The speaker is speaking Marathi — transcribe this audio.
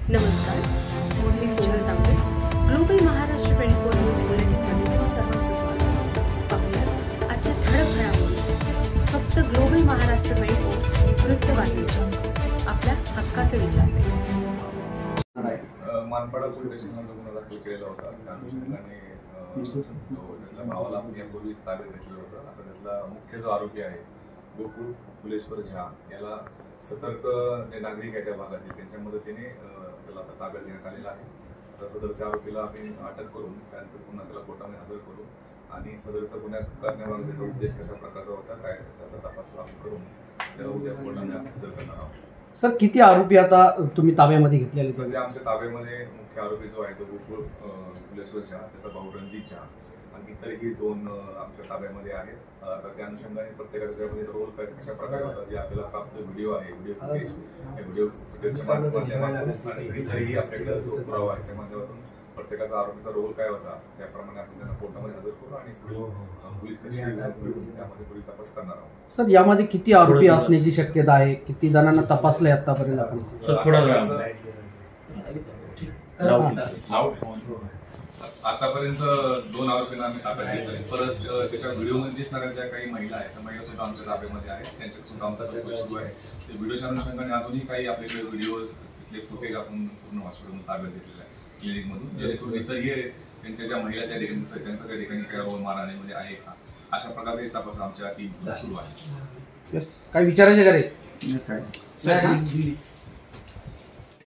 नमस्कार, मी सोनल तांबे. ग्लोबल महाराष्ट्र 24 न्यूज बुलेटिनमध्ये तुम्हा सर्वांचं स्वागत. पाहूया आजच्या ठळक घडामोडी. फक्त ग्लोबल महाराष्ट्र 24 वृत्तवाहिनीच्या आपल्या हक्काचा विचार. मानपाडा पोलीस स्टेशनला गुन्हा दाखल केलेला होता. त्या अनुषंगाने त्यातल्या भावाला आपण यापूर्वीच ताब्यात घेतलेलं होतं. आता त्यातला मुख्य जो आरोपी आहे गोकुळ फुलेश्वर झा याला सतर्क जे नागरिक आहे त्या भागातील त्यांच्या मदतीने त्याला आता ताब्यात घेण्यात आलेला आहे. आता सदरच्या आरोपीला आम्ही अटक करून त्यानंतर पुन्हा त्याला कोर्टामध्ये हजर करू आणि सदरचा गुन्हा करण्यामागे त्याचा उद्देश कशा प्रकारचा होता काय त्याचा तपास आम्ही करून त्याला उद्या कोर्टामध्ये हजर करणार आहोत. सर, किती आरोपी आता तुम्ही ताब्यामध्ये घेतलेले? सध्या आमच्या ताब्यामध्ये मुख्य आरोपी जो आहे तो गोकुळ फुलेश्वर झा, त्याचा भाऊ रणजित झा आणि इतरही 2 आमच्या ताब्यामध्ये आहेत. आता त्या अनुषंगाने प्रत्येकाच्या त्यामध्ये रोल कशा प्रकारे होता जे आपल्याला प्राप्त व्हिडिओ आहे, व्हिडिओ फुटेजच्या माध्यमातून आणि इतरही आपल्याकडे जो पुरावा आहे त्या माध्यमातून प्रत्येकाचा आरोपीचा रोल काय होता त्याप्रमाणे आपण त्यांना कोर्टामध्ये हजर करू आणि पोलीस त्यामध्ये पोलीस तपास करणार आहोत. सर, यामध्ये किती आरोपी असण्याची शक्यता आहे? किती जणांना तपासले आतापर्यंत आपण? आतापर्यंत 2 आरोपींना आम्ही ताब्यात घेतले. परत त्याच्या व्हिडिओमध्ये दिसणाऱ्या ज्या काही महिला आहेत त्या महिला सुद्धा आमच्या ताब्यामध्ये आहेत. त्यांच्या सुद्धा आमचा चौकशी सुरू आहे. ते व्हिडिओच्या अनुषंगाने अजूनही काही आपल्याकडे व्हिडिओज तिथले फुटेज आपण पूर्ण हॉस्पिटलमध्ये ताब्यात घेतलेलं आहे क्लिनिकमधून, जेणेकरून इतरही त्यांच्या ज्या महिला त्या ठिकाणी दिसतात त्यांचा त्या ठिकाणी काय रोल मारण्यामध्ये आहे का अशा प्रकारचे तपास आमच्या टीम सुरू आहे. काय विचारायचे का रे?